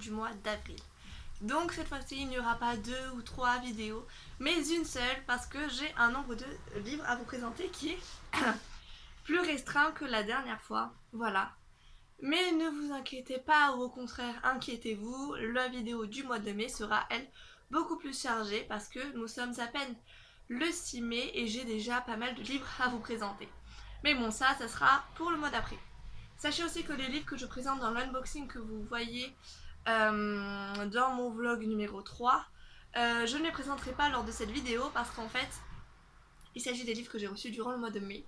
du mois d'avril. Donc cette fois-ci il n'y aura pas 2 ou 3 vidéos, mais une seule parce que j'ai un nombre de livres à vous présenter qui est plus restreint que la dernière fois, voilà. Mais ne vous inquiétez pas, ou au contraire inquiétez-vous, la vidéo du mois de mai sera elle beaucoup plus chargée parce que nous sommes à peine le 6 mai et j'ai déjà pas mal de livres à vous présenter. Mais bon, ça sera pour le mois d'après. Sachez aussi que les livres que je présente dans l'unboxing que vous voyez dans mon vlog numéro 3, je ne les présenterai pas lors de cette vidéo parce qu'en fait, il s'agit des livres que j'ai reçus durant le mois de mai.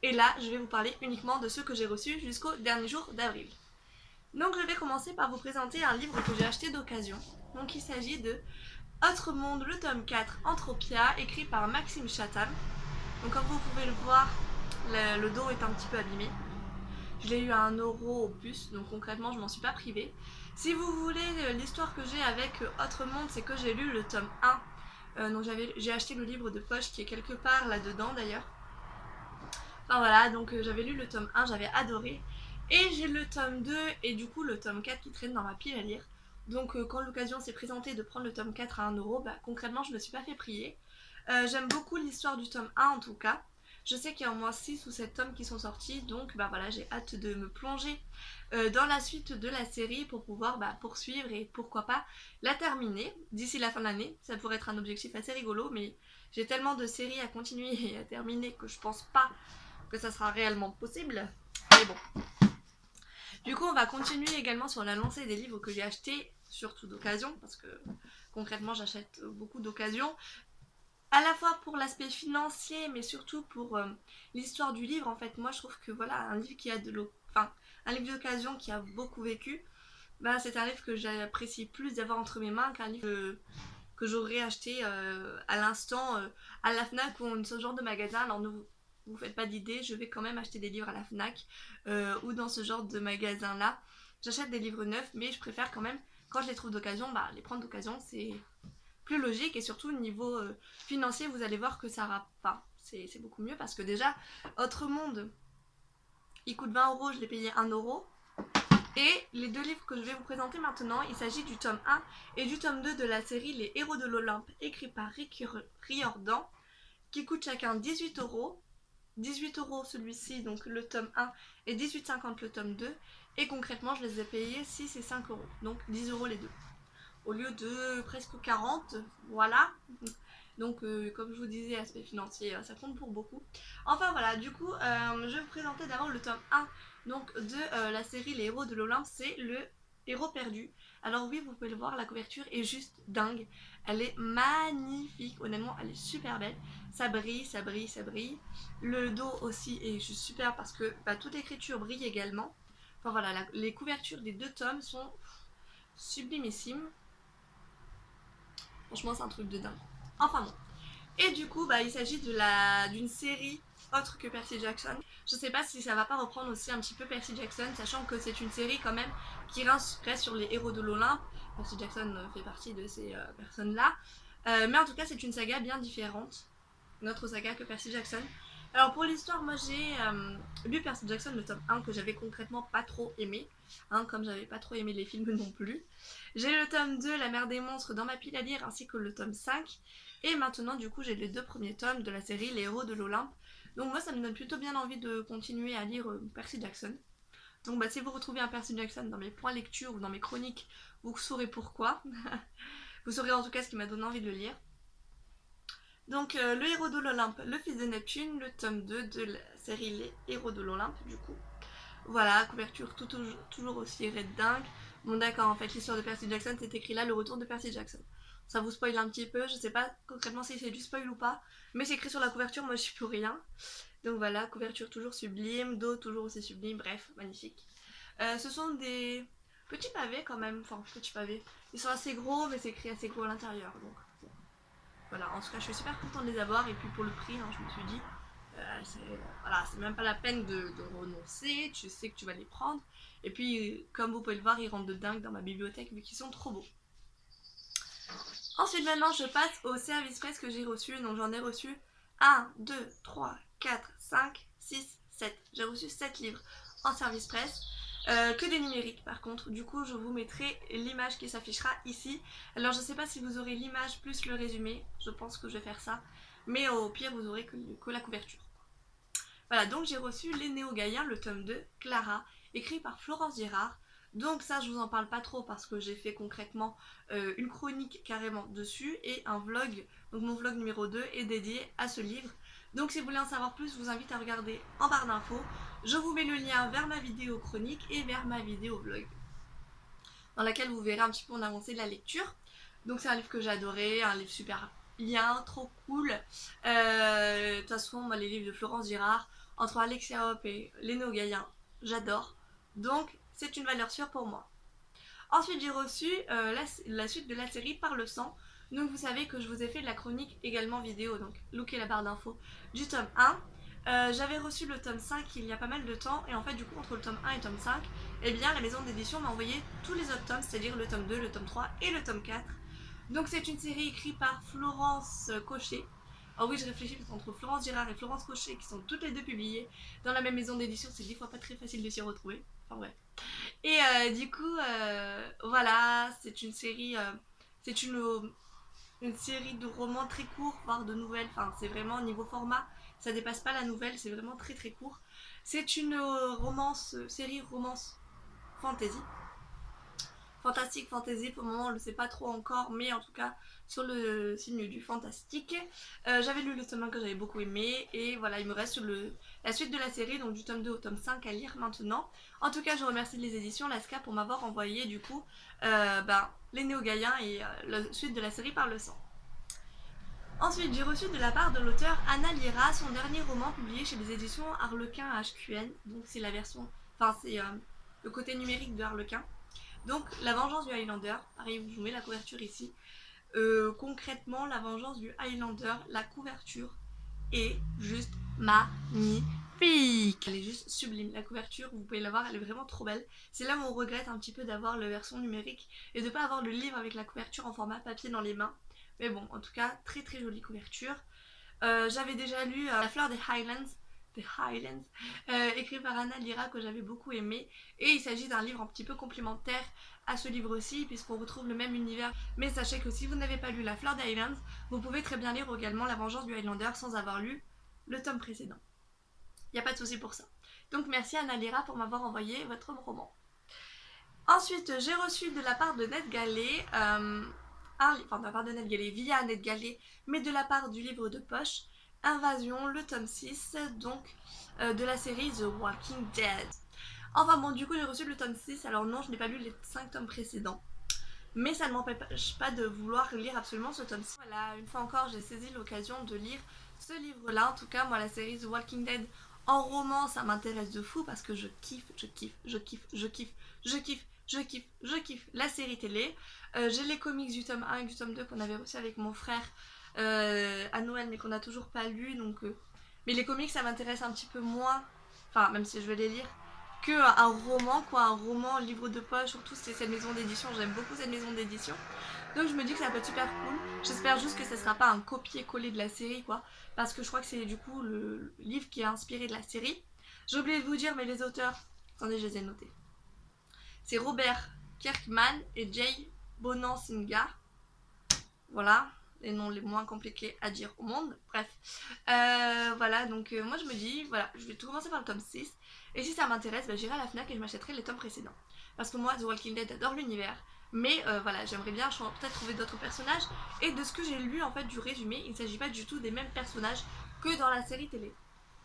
Et là, je vais vous parler uniquement de ceux que j'ai reçus jusqu'au dernier jour d'avril. Donc je vais commencer par vous présenter un livre que j'ai acheté d'occasion. Donc il s'agit de Autre Monde, le tome 4, Entropia, écrit par Maxime Chatham. Donc comme vous pouvez le voir, le dos est un petit peu abîmé. Je l'ai eu à 1€ au plus, donc concrètement je m'en suis pas privée. Si vous voulez l'histoire que j'ai avec Autre Monde, c'est que j'ai lu le tome 1. Donc j'ai acheté le livre de poche qui est quelque part là-dedans d'ailleurs. Enfin voilà, donc j'avais lu le tome 1, j'avais adoré. Et j'ai le tome 2 et du coup le tome 4 qui traîne dans ma pile à lire. Donc quand l'occasion s'est présentée de prendre le tome 4 à 1€, bah, concrètement je me suis pas fait prier. J'aime beaucoup l'histoire du tome 1 en tout cas. Je sais qu'il y a au moins 6 ou 7 tomes qui sont sortis, donc bah voilà, j'ai hâte de me plonger dans la suite de la série pour pouvoir poursuivre et pourquoi pas la terminer d'ici la fin de l'année. Ça pourrait être un objectif assez rigolo, mais j'ai tellement de séries à continuer et à terminer que je pense pas que ça sera réellement possible. Mais bon. Du coup, on va continuer également sur la lancée des livres que j'ai achetés, surtout d'occasion, parce que concrètement, j'achète beaucoup d'occasion. À la fois pour l'aspect financier, mais surtout pour l'histoire du livre. En fait, moi, je trouve que voilà, un livre qui a un livre d'occasion qui a beaucoup vécu, bah, c'est un livre que j'apprécie plus d'avoir entre mes mains qu'un livre que j'aurais acheté à l'instant à la Fnac ou dans ce genre de magasin. Alors ne vous faites pas d'idée, je vais quand même acheter des livres à la Fnac ou dans ce genre de magasin là. J'achète des livres neufs, mais je préfère quand même, quand je les trouve d'occasion, les prendre d'occasion, c'est plus logique. Et surtout au niveau financier, vous allez voir que ça c'est beaucoup mieux parce que déjà, Autre Monde, il coûte 20€, je l'ai payé 1€. Et les deux livres que je vais vous présenter maintenant, il s'agit du tome 1 et du tome 2 de la série Les Héros de l'Olympe, écrit par Rick Riordan, qui coûtent chacun 18€. 18€ celui-ci, donc le tome 1, et 18,50€ le tome 2. Et concrètement, je les ai payés 6 et 5€, donc 10€ les deux. Au lieu de presque 40, voilà. Donc comme je vous disais, aspect financier, ça compte pour beaucoup. Enfin voilà, du coup, je vais vous présenter d'abord le tome 1 donc, de la série Les Héros de l'Olympe, c'est le héros perdu. Alors oui, vous pouvez le voir, la couverture est juste dingue. Elle est magnifique, honnêtement, elle est super belle. Ça brille, ça brille, ça brille. Le dos aussi est juste super parce que toute l'écriture brille également. Enfin voilà, les couvertures des deux tomes sont sublimissimes. Franchement, c'est un truc de dingue. Enfin bon. Et du coup, il s'agit d'une série autre que Percy Jackson. Je sais pas si ça va pas reprendre aussi un petit peu Percy Jackson, sachant que c'est une série quand même qui reste sur les héros de l'Olympe. Percy Jackson fait partie de ces personnes-là. Mais en tout cas, c'est une saga bien différente. Une autre saga que Percy Jackson. Alors pour l'histoire, moi j'ai lu Percy Jackson, le tome 1, que j'avais concrètement pas trop aimé. Comme j'avais pas trop aimé les films non plus. J'ai le tome 2, La Mer des Monstres, dans ma pile à lire, ainsi que le tome 5. Et maintenant, du coup, j'ai les 2 premiers tomes de la série Les Héros de l'Olympe. Donc moi, ça me donne plutôt bien envie de continuer à lire Percy Jackson. Donc si vous retrouvez un Percy Jackson dans mes points lecture ou dans mes chroniques, vous saurez pourquoi. Vous saurez en tout cas ce qui m'a donné envie de le lire. Donc le héros de l'Olympe, le fils de Neptune, le tome 2 de la série Les Héros de l'Olympe, du coup. Voilà, couverture toujours aussi raide dingue. Bon d'accord, en fait l'histoire de Percy Jackson, c'est écrit là, le retour de Percy Jackson. Ça vous spoil un petit peu, je sais pas concrètement si c'est du spoil ou pas, mais c'est écrit sur la couverture, moi je suis pour rien. Donc voilà, couverture toujours sublime, dos toujours aussi sublime, bref, magnifique. Ce sont des petits pavés quand même, enfin petits pavés. Ils sont assez gros, mais c'est écrit assez gros à l'intérieur, donc bon. Voilà, en tout cas je suis super contente de les avoir, et puis pour le prix, je me suis dit, c'est même pas la peine de renoncer, tu sais que tu vas les prendre. Et puis comme vous pouvez le voir, ils rentrent de dingue dans ma bibliothèque vu qu'ils sont trop beaux. Ensuite maintenant je passe au service presse que j'ai reçu. Donc j'en ai reçu 1, 2, 3, 4, 5, 6, 7. J'ai reçu 7 livres en service presse. que des numériques par contre. Du coup je vous mettrai l'image qui s'affichera ici. Alors je sais pas si vous aurez l'image plus le résumé, je pense que je vais faire ça, mais au pire vous aurez que la couverture. Voilà, donc j'ai reçu Les Néo-Gaïens, le tome 2, Clara, écrit par Florence Girard. Donc ça je vous en parle pas trop parce que j'ai fait concrètement une chronique carrément dessus et un vlog, donc mon vlog numéro 2 est dédié à ce livre. Donc si vous voulez en savoir plus, je vous invite à regarder en barre d'infos. Je vous mets le lien vers ma vidéo chronique et vers ma vidéo vlog, dans laquelle vous verrez un petit peu en avancée de la lecture. Donc c'est un livre que j'ai adoré, un livre super bien, trop cool. De toute façon, moi les livres de Florence Girard, entre Alexia Hop et Les Néo-Gaïens, j'adore. Donc c'est une valeur sûre pour moi. Ensuite j'ai reçu la suite de la série Par le sang. Donc vous savez que je vous ai fait de la chronique également vidéo, donc lookez la barre d'infos du tome 1. J'avais reçu le tome 5 il y a pas mal de temps et en fait du coup entre le tome 1 et le tome 5, eh bien la maison d'édition m'a envoyé tous les autres tomes, c'est-à-dire le tome 2, le tome 3 et le tome 4. Donc c'est une série écrite par Florence Cochet. Oh oui, je réfléchis parce qu'entre Florence Girard et Florence Cochet, qui sont toutes les deux publiées dans la même maison d'édition, c'est des fois pas très facile de s'y retrouver. Enfin ouais. Et du coup, voilà, c'est une série, c'est une série de romans très courts, voire de nouvelles. Enfin, c'est vraiment niveau format, ça dépasse pas la nouvelle, c'est vraiment très très court. C'est une série romance fantasy. Fantastique, fantasy, pour le moment on le sait pas trop encore, mais en tout cas sur le signe du fantastique. J'avais lu le tome 1 que j'avais beaucoup aimé, et voilà, il me reste la suite de la série, donc du tome 2 au tome 5 à lire maintenant. En tout cas, je remercie les éditions Lasca pour m'avoir envoyé du coup Les Néo-Gaïens et la suite de la série Par le sang. Ensuite, j'ai reçu de la part de l'auteur Anna Lira son dernier roman publié chez les éditions Harlequin HQN, donc c'est la version, enfin c'est le côté numérique de Harlequin. Donc La Vengeance du Highlander, pareil, je vous mets la couverture ici. Concrètement, La Vengeance du Highlander, la couverture est juste magnifique. Elle est juste sublime. La couverture, vous pouvez la voir, elle est vraiment trop belle. C'est là où on regrette un petit peu d'avoir la version numérique et de ne pas avoir le livre avec la couverture en format papier dans les mains. Mais bon, en tout cas, très très jolie couverture. J'avais déjà lu La Fleur des Highlands, écrit par Anna Lira, que j'avais beaucoup aimé, et il s'agit d'un livre un petit peu complémentaire à ce livre-ci puisqu'on retrouve le même univers. Mais sachez que si vous n'avez pas lu La Fleur des Highlands, vous pouvez très bien lire également La Vengeance du Highlander sans avoir lu le tome précédent. Il n'y a pas de souci pour ça. Donc merci Anna Lira pour m'avoir envoyé votre roman. Ensuite, j'ai reçu de la part de NetGalley, enfin de la part de NetGalley via NetGalley, mais de la part du livre de poche, Invasion, le tome 6, donc de la série The Walking Dead. Enfin bon, du coup j'ai reçu le tome 6, alors non, je n'ai pas lu les 5 tomes précédents, mais ça ne m'empêche pas de vouloir lire absolument ce tome 6. Voilà, une fois encore, j'ai saisi l'occasion de lire ce livre-là. En tout cas, moi la série The Walking Dead en roman, ça m'intéresse de fou parce que je kiffe la série télé. J'ai les comics du tome 1 et du tome 2 qu'on avait reçu avec mon frère à Noël, mais qu'on n'a toujours pas lu. Donc, mais les comics, ça m'intéresse un petit peu moins, enfin même si je vais les lire, qu'un roman, quoi. Un roman, livre de poche, surtout c'est cette maison d'édition. J'aime beaucoup cette maison d'édition. Donc je me dis que ça peut être super cool. J'espère juste que ça sera pas un copier-coller de la série, quoi, parce que je crois que c'est du coup le livre qui est inspiré de la série. J'ai oublié de vous dire, mais les auteurs, attendez, je les ai notés. C'est Robert Kirkman et Jay Bonansinga. Voilà, les noms les moins compliqués à dire au monde. Bref, voilà, donc moi je me dis, voilà, je vais tout commencer par le tome 6. Et si ça m'intéresse, bah, j'irai à la FNAC et je m'achèterai les tomes précédents. Parce que moi, The Walking Dead, adore l'univers. Mais voilà, j'aimerais bien peut-être trouver d'autres personnages. Et de ce que j'ai lu en fait du résumé, il ne s'agit pas du tout des mêmes personnages que dans la série télé.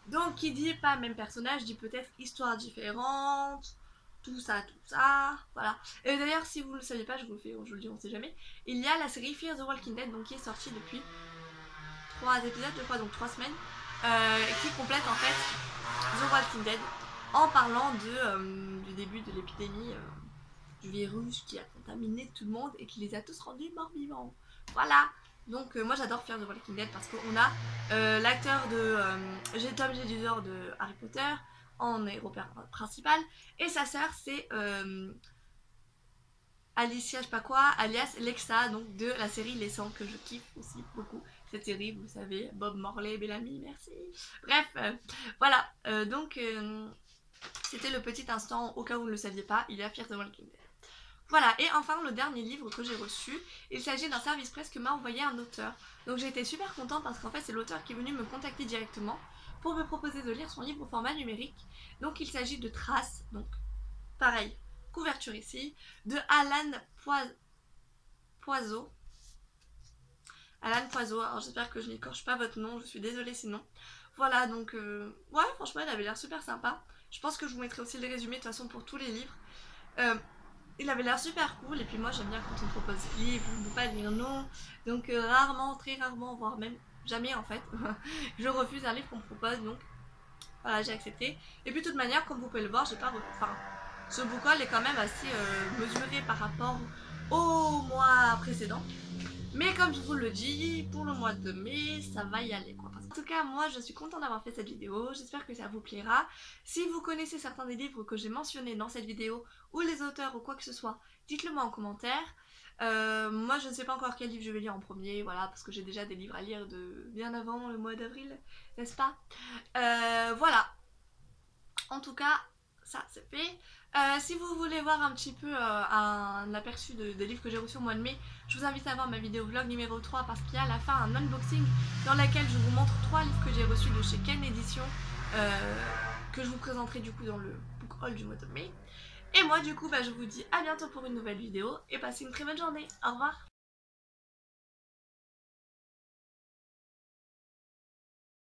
Donc qui dit pas même personnage, dit peut-être histoire différente, tout ça, voilà. Et d'ailleurs, si vous ne le saviez pas, je vous le dis, on sait jamais, il y a la série Fear the Walking Dead, donc qui est sortie depuis 3 épisodes, je crois, donc 3 semaines, qui complète en fait The Walking Dead en parlant du début de l'épidémie du virus qui a contaminé tout le monde et qui les a tous rendus morts vivants. Voilà. Donc moi j'adore faire The Walking Dead parce qu'on a l'acteur de Tom Jedusor de Harry Potter en héros principal, et sa sœur c'est Alicia je sais pas quoi, alias Lexa, donc de la série Les 100, que je kiffe aussi beaucoup. Cette série, vous savez, Bob Marley, Bellamy, merci. Bref, voilà, donc C'était le petit instant, au cas où vous ne le saviez pas, il y a Fear the Walking Dead. Voilà, et enfin le dernier livre que j'ai reçu, il s'agit d'un service presse que m'a envoyé un auteur. Donc j'ai été super contente parce qu'en fait c'est l'auteur qui est venu me contacter directement pour me proposer de lire son livre au format numérique. Donc il s'agit de Traces, donc pareil, couverture ici, de Alan Poiseau. Alan Poiseau, alors j'espère que je n'écorche pas votre nom, je suis désolée sinon. Voilà, donc ouais, franchement il avait l'air super sympa. Je pense que je vous mettrai aussi le résumé de toute façon pour tous les livres. Il avait l'air super cool, et puis moi j'aime bien quand on me propose des livres, je ne peux pas dire non. Donc rarement, très rarement, voire même jamais en fait, je refuse un livre qu'on me propose, donc voilà, j'ai accepté. Et puis de toute manière, comme vous pouvez le voir, j'ai pas... Enfin, ce book haul est quand même assez mesuré par rapport au mois précédent. Mais comme je vous le dis, pour le mois de mai, ça va y aller quoi. En tout cas, moi je suis contente d'avoir fait cette vidéo, j'espère que ça vous plaira. Si vous connaissez certains des livres que j'ai mentionnés dans cette vidéo, ou les auteurs ou quoi que ce soit, dites-le moi en commentaire. Moi je ne sais pas encore quel livre je vais lire en premier, voilà, parce que j'ai déjà des livres à lire de bien avant le mois d'avril, n'est-ce pas? Voilà. En tout cas, ça c'est fait. Si vous voulez voir un petit peu un aperçu des livres que j'ai reçus au mois de mai, je vous invite à voir ma vidéo vlog numéro 3 parce qu'il y a à la fin un unboxing dans laquelle je vous montre 3 livres que j'ai reçus de chez Ken Édition que je vous présenterai du coup dans le book haul du mois de mai. Et moi du coup je vous dis à bientôt pour une nouvelle vidéo et passez une très bonne journée. Au revoir.